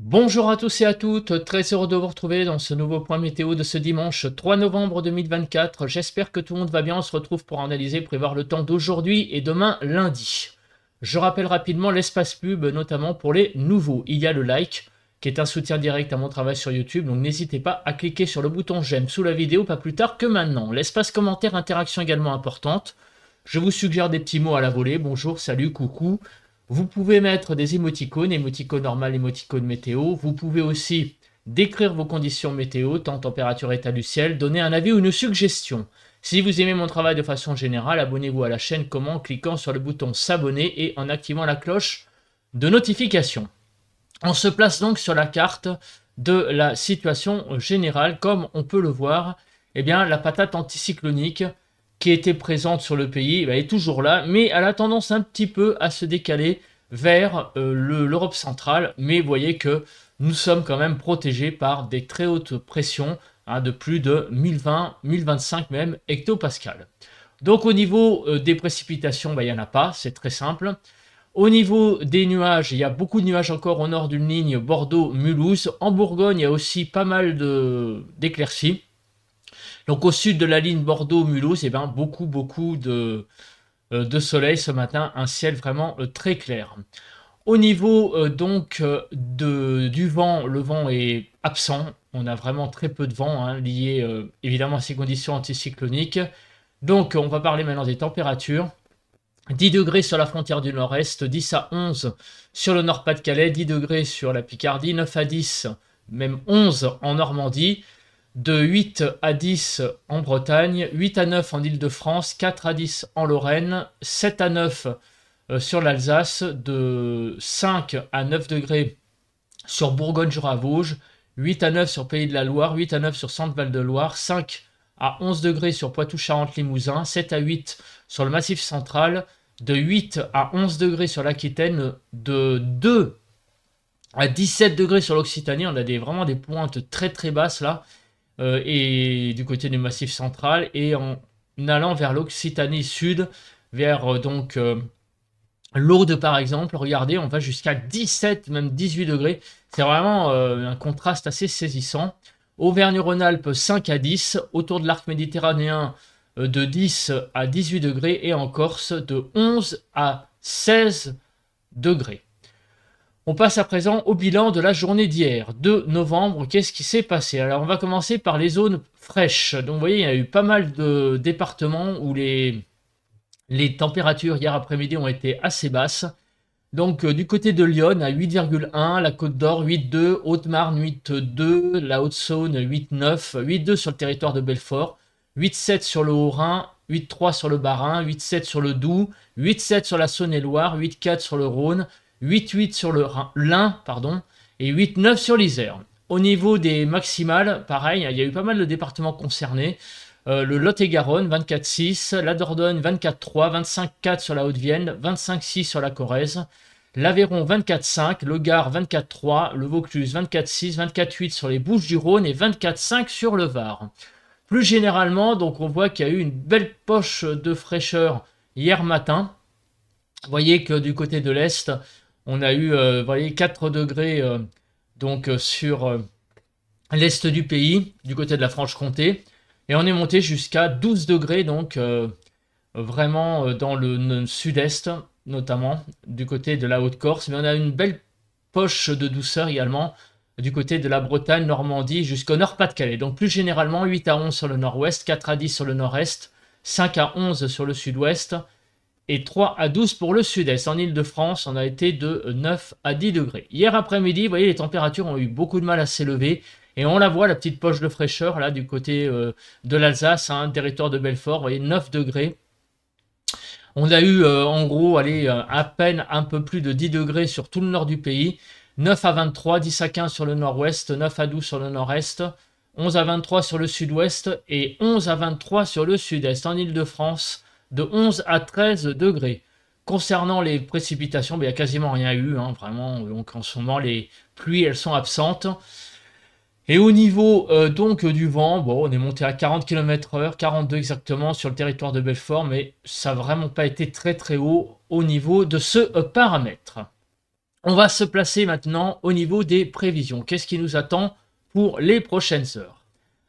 Bonjour à tous et à toutes, très heureux de vous retrouver dans ce nouveau point météo de ce dimanche 3 novembre 2024. J'espère que tout le monde va bien, on se retrouve pour analyser, prévoir le temps d'aujourd'hui et demain lundi. Je rappelle rapidement l'espace pub, notamment pour les nouveaux. Il y a le like, qui est un soutien direct à mon travail sur YouTube, donc n'hésitez pas à cliquer sur le bouton j'aime sous la vidéo, pas plus tard que maintenant. L'espace commentaire, interaction également importante. Je vous suggère des petits mots à la volée, bonjour, salut, coucou. Vous pouvez mettre des émoticônes, émoticône normal, émoticône météo. Vous pouvez aussi décrire vos conditions météo, temps, température, état du ciel, donner un avis ou une suggestion. Si vous aimez mon travail de façon générale, abonnez-vous à la chaîne comment en cliquant sur le bouton s'abonner et en activant la cloche de notification. On se place donc sur la carte de la situation générale. Comme on peut le voir, eh bien, la patate anticyclonique qui était présente sur le pays, elle est toujours là, mais elle a tendance un petit peu à se décaler vers l'Europe centrale. Mais vous voyez que nous sommes quand même protégés par des très hautes pressions, de plus de 1020, 1025 même hectopascal. Donc au niveau des précipitations, il n'y en a pas, c'est très simple. Au niveau des nuages, il y a beaucoup de nuages encore au nord d'une ligne Bordeaux-Mulhouse. En Bourgogne, il y a aussi pas mal d'éclaircies. Donc au sud de la ligne Bordeaux-Mulhouse, eh ben, beaucoup de soleil ce matin, un ciel vraiment très clair. Au niveau du vent, le vent est absent. On a vraiment très peu de vent, lié évidemment à ces conditions anticycloniques. Donc on va parler maintenant des températures. 10 degrés sur la frontière du nord-est, 10 à 11 sur le Nord-Pas-de-Calais, 10 degrés sur la Picardie, 9 à 10, même 11 en Normandie, de 8 à 10 en Bretagne, 8 à 9 en Île-de-France, 4 à 10 en Lorraine, 7 à 9 sur l'Alsace, de 5 à 9 degrés sur Bourgogne-Jura-Vosges, 8 à 9 sur Pays de la Loire, 8 à 9 sur Centre-Val-de-Loire, 5 à 11 degrés sur Poitou-Charentes-Limousin, 7 à 8 sur le Massif central, de 8 à 11 degrés sur l'Aquitaine, de 2 à 17 degrés sur l'Occitanie. On a vraiment des pointes très très basses là, et du côté du Massif central, et en allant vers l'Occitanie sud, vers l'Aude par exemple, regardez, on va jusqu'à 17, même 18 degrés. C'est vraiment un contraste assez saisissant. Auvergne-Rhône-Alpes 5 à 10, autour de l'arc méditerranéen de 10 à 18 degrés, et en Corse de 11 à 16 degrés. On passe à présent au bilan de la journée d'hier, 2 novembre. Qu'est-ce qui s'est passé? Alors on va commencer par les zones fraîches. Donc vous voyez, il y a eu pas mal de départements où les températures hier après-midi ont été assez basses. Donc du côté de Lyon à 8,1, la Côte d'Or 8,2, Haute-Marne 8,2, la Haute-Saône 8,9, 8,2 sur le territoire de Belfort, 8,7 sur le Haut-Rhin, 8,3 sur le Bas-Rhin, 8,7 sur le Doubs, 8,7 sur la Saône-et-Loire, 8,4 sur le Rhône, 8,8 sur le l'Ain, et 8,9 sur l'Isère. Au niveau des maximales, pareil, il y a eu pas mal de départements concernés. Le Lot-et-Garonne, 24,6, la Dordogne, 24,3, 25,4 sur la Haute-Vienne, 25,6 sur la Corrèze, l'Aveyron, 24,5, le Gard, 24,3, le Vaucluse, 24,6, 24,8 sur les Bouches-du-Rhône et 24,5 sur le Var. Plus généralement, donc on voit qu'il y a eu une belle poche de fraîcheur hier matin. Vous voyez que du côté de l'Est, on a eu voyez, 4 degrés sur l'Est du pays, du côté de la Franche-Comté. Et on est monté jusqu'à 12 degrés, donc vraiment dans le sud-est, notamment du côté de la Haute-Corse. Mais on a une belle poche de douceur également du côté de la Bretagne, Normandie, jusqu'au Nord-Pas-de-Calais. Donc plus généralement, 8 à 11 sur le nord-ouest, 4 à 10 sur le nord-est, 5 à 11 sur le sud-ouest et 3 à 12 pour le sud-est. En Île-de-France, on a été de 9 à 10 degrés. Hier après-midi, vous voyez, les températures ont eu beaucoup de mal à s'élever. Et on la voit, la petite poche de fraîcheur, là, du côté de l'Alsace, territoire de Belfort, vous voyez, 9 degrés. On a eu, en gros, allez, à peine un peu plus de 10 degrés sur tout le nord du pays. 9 à 23, 10 à 15 sur le nord-ouest, 9 à 12 sur le nord-est, 11 à 23 sur le sud-ouest et 11 à 23 sur le sud-est. En Île-de-France, de 11 à 13 degrés. Concernant les précipitations, il n'y a quasiment rien eu, vraiment. Donc en ce moment, les pluies, elles sont absentes. Et au niveau du vent, bon, on est monté à 40 km/h, 42 exactement sur le territoire de Belfort, mais ça n'a vraiment pas été très très haut au niveau de ce paramètre. On va se placer maintenant au niveau des prévisions. Qu'est-ce qui nous attend pour les prochaines heures?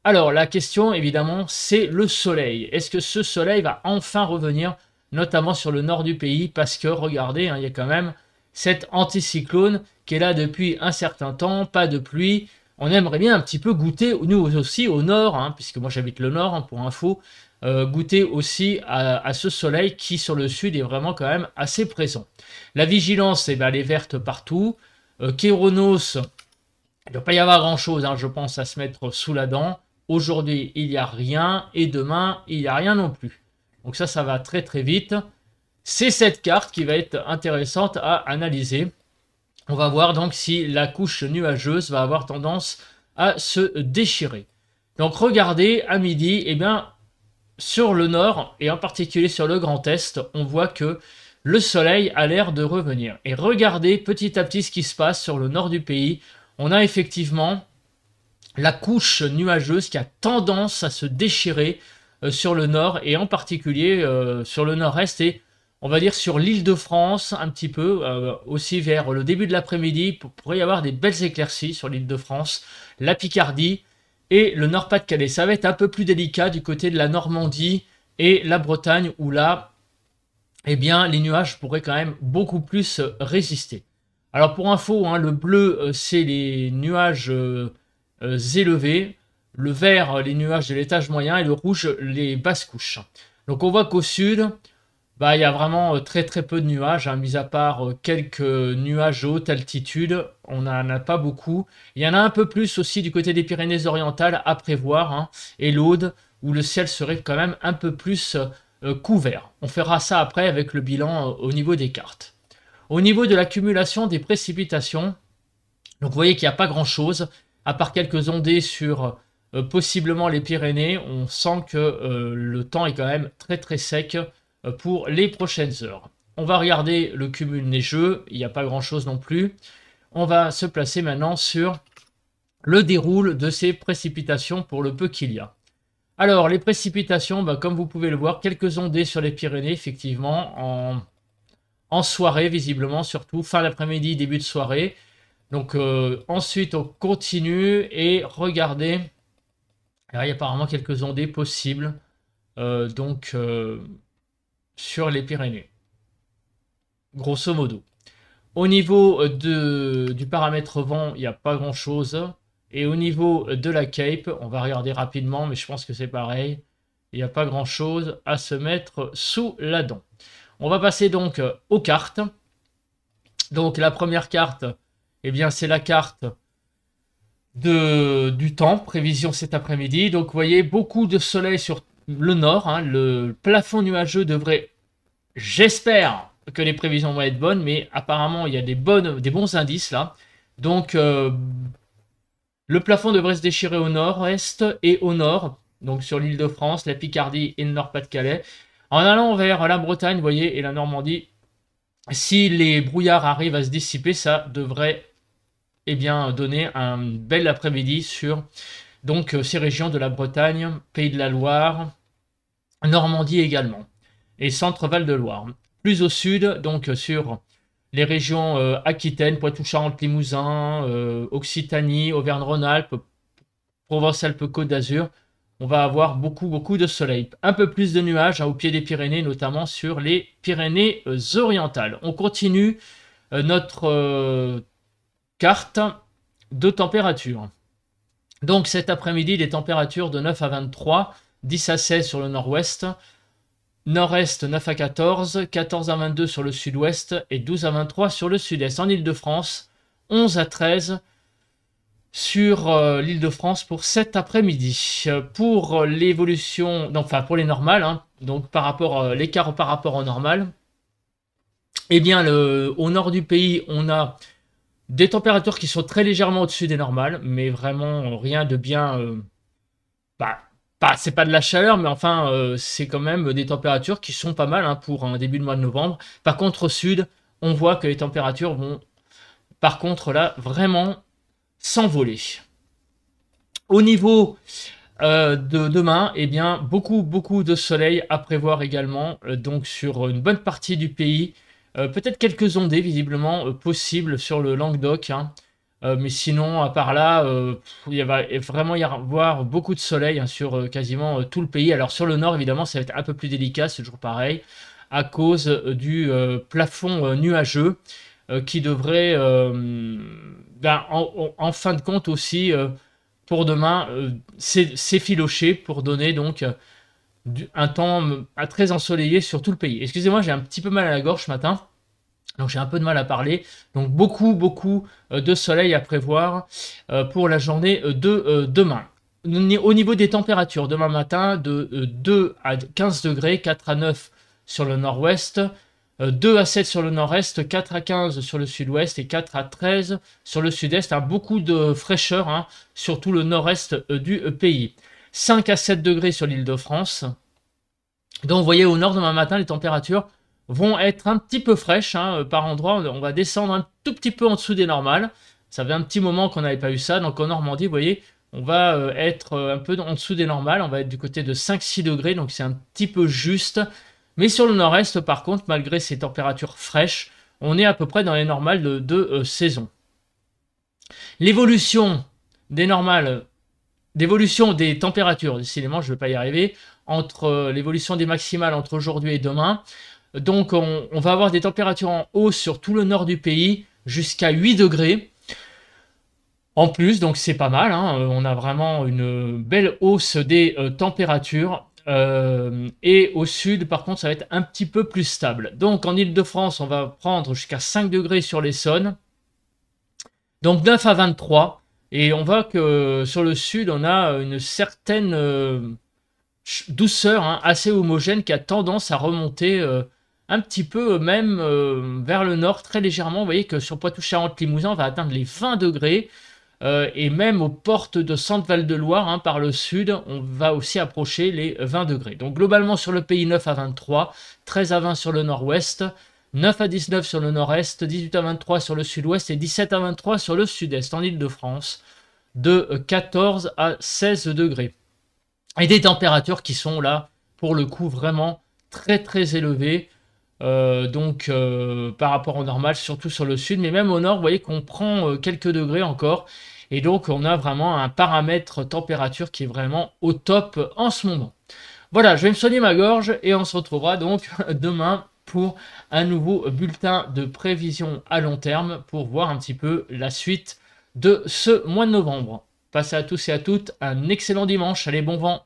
Alors, la question, évidemment, c'est le soleil. Est-ce que ce soleil va enfin revenir, notamment sur le nord du pays? Parce que, regardez, hein, il y a quand même cet anticyclone qui est là depuis un certain temps, pas de pluie. On aimerait bien un petit peu goûter, nous aussi, au nord, hein, puisque moi j'habite le nord, hein, pour info, goûter aussi à ce soleil qui, sur le sud, est vraiment quand même assez présent. La vigilance, eh ben, elle est verte partout. Kéronos, il ne doit pas y avoir grand-chose, hein, je pense, à se mettre sous la dent. Aujourd'hui, il n'y a rien, et demain, il n'y a rien non plus. Donc ça va très très vite. C'est cette carte qui va être intéressante à analyser. On va voir donc si la couche nuageuse va avoir tendance à se déchirer. Donc regardez, à midi, eh bien, sur le nord, et en particulier sur le Grand Est, on voit que le soleil a l'air de revenir. Et regardez petit à petit ce qui se passe sur le nord du pays. On a effectivement la couche nuageuse qui a tendance à se déchirer sur le nord, et en particulier sur le nord-est, et on va dire sur l'Île-de-France un petit peu, aussi vers le début de l'après-midi, pourrait y avoir des belles éclaircies sur l'Île-de-France, la Picardie et le Nord-Pas-de-Calais. Ça va être un peu plus délicat du côté de la Normandie et la Bretagne, où là, eh bien, les nuages pourraient quand même beaucoup plus résister. Alors pour info, hein, le bleu, c'est les nuages élevés, le vert, les nuages de l'étage moyen, et le rouge, les basses couches. Donc on voit qu'au sud, bah, il y a vraiment très très peu de nuages, hein, mis à part quelques nuages de haute altitude, on n'en a pas beaucoup. Il y en a un peu plus aussi du côté des Pyrénées-Orientales à prévoir, hein, et l'Aude, où le ciel serait quand même un peu plus couvert. On fera ça après avec le bilan au niveau des cartes. Au niveau de l'accumulation des précipitations, donc vous voyez qu'il n'y a pas grand-chose, à part quelques ondées sur possiblement les Pyrénées. On sent que le temps est quand même très très sec pour les prochaines heures. On va regarder le cumul neigeux, il n'y a pas grand-chose non plus. On va se placer maintenant sur le déroul de ces précipitations pour le peu qu'il y a. Alors, les précipitations, bah, comme vous pouvez le voir, quelques ondées sur les Pyrénées, effectivement, en soirée, visiblement, surtout, fin d'après-midi, début de soirée. Donc, ensuite, on continue et regardez, alors, il y a apparemment quelques ondées possibles, sur les Pyrénées, grosso modo. Au niveau du paramètre vent, il n'y a pas grand-chose. Et au niveau de la Cape, on va regarder rapidement, mais je pense que c'est pareil. Il n'y a pas grand-chose à se mettre sous la dent. On va passer donc aux cartes. Donc la première carte, eh bien c'est la carte du temps, prévision cet après-midi. Donc vous voyez, beaucoup de soleil sur le nord. Hein. Le plafond nuageux devrait, j'espère que les prévisions vont être bonnes, mais apparemment il y a des bons indices là. Donc le plafond devrait se déchirer au nord-est et au nord, donc sur l'Île-de-France, la Picardie et le Nord-Pas-de-Calais. En allant vers la Bretagne, vous voyez, et la Normandie, si les brouillards arrivent à se dissiper, ça devrait bien donner un bel après-midi sur donc ces régions de la Bretagne, Pays de la Loire, Normandie également, et Centre-Val de Loire. Plus au sud, donc sur les régions Aquitaine, Poitou-Charentes, Limousin, Occitanie, Auvergne-Rhône-Alpes, Provence-Alpes-Côte d'Azur, on va avoir beaucoup de soleil. Un peu plus de nuages au pied des Pyrénées, notamment sur les Pyrénées orientales. On continue notre carte de température. Donc cet après-midi, des températures de 9 à 23, 10 à 16 sur le nord-ouest, nord-est 9 à 14, 14 à 22 sur le sud-ouest et 12 à 23 sur le sud-est. En Île-de-France, 11 à 13 sur l'Île-de-France pour cet après-midi. Pour l'évolution, enfin pour les normales, hein, donc par rapport l'écart par rapport au normal, eh bien au nord du pays, on a des températures qui sont très légèrement au-dessus des normales, mais vraiment rien de bien. C'est pas de la chaleur, mais enfin, c'est quand même des températures qui sont pas mal hein, pour un début de mois de novembre. Par contre, au sud, on voit que les températures vont, par contre, là, vraiment s'envoler. Au niveau de demain, eh bien, beaucoup de soleil à prévoir également, donc sur une bonne partie du pays. Peut-être quelques ondées visiblement possibles sur le Languedoc, hein. Mais sinon, à part là, il va vraiment y avoir beaucoup de soleil, hein, sur quasiment tout le pays. Alors sur le nord, évidemment, ça va être un peu plus délicat, c'est toujours pareil, à cause du plafond nuageux qui devrait, ben, en fin de compte aussi, pour demain, s'effilocher pour donner donc un temps très ensoleillé sur tout le pays. Excusez-moi, j'ai un petit peu mal à la gorge ce matin. Donc j'ai un peu de mal à parler. Donc beaucoup de soleil à prévoir pour la journée de demain. Au niveau des températures, demain matin, de 2 à 15 degrés, 4 à 9 sur le nord-ouest, 2 à 7 sur le nord-est, 4 à 15 sur le sud-ouest et 4 à 13 sur le sud-est. Beaucoup de fraîcheur, hein, sur tout le nord-est du pays. 5 à 7 degrés sur l'île de France. Donc vous voyez, au nord, demain matin, les températures vont être un petit peu fraîches, hein, par endroits. On va descendre un tout petit peu en dessous des normales. Ça fait un petit moment qu'on n'avait pas eu ça. Donc en Normandie, vous voyez, on va être un peu en dessous des normales. On va être du côté de 5-6 degrés, donc c'est un petit peu juste. Mais sur le nord-est, par contre, malgré ces températures fraîches, on est à peu près dans les normales de saison. L'évolution des normales, l'évolution des températures, décidément, je ne vais pas y arriver, entre l'évolution des maximales entre aujourd'hui et demain. Donc on va avoir des températures en hausse sur tout le nord du pays, jusqu'à 8 degrés. En plus, donc c'est pas mal, hein, on a vraiment une belle hausse des températures. Et au sud, par contre, ça va être un petit peu plus stable. Donc en Ile-de-France, on va prendre jusqu'à 5 degrés sur l'Essonne. Donc 9 à 23. Et on voit que sur le sud, on a une certaine douceur, hein, assez homogène, qui a tendance à remonter un petit peu même vers le nord, très légèrement. Vous voyez que sur Poitou-Charentes-Limousin, on va atteindre les 20 degrés. Et même aux portes de Centre-Val-de-Loire, hein, par le sud, on va aussi approcher les 20 degrés. Donc globalement sur le pays, 9 à 23, 13 à 20 sur le nord-ouest, 9 à 19 sur le nord-est, 18 à 23 sur le sud-ouest et 17 à 23 sur le sud-est, en Ile-de-France, de 14 à 16 degrés. Et des températures qui sont là, pour le coup, vraiment très élevées. Par rapport au normal, surtout sur le sud, mais même au nord, vous voyez qu'on prend quelques degrés encore, et donc on a vraiment un paramètre température qui est vraiment au top en ce moment. Voilà, je vais me soigner ma gorge, et on se retrouvera donc demain pour un nouveau bulletin de prévision à long terme, pour voir un petit peu la suite de ce mois de novembre. Passez à tous et à toutes un excellent dimanche, allez, bon vent!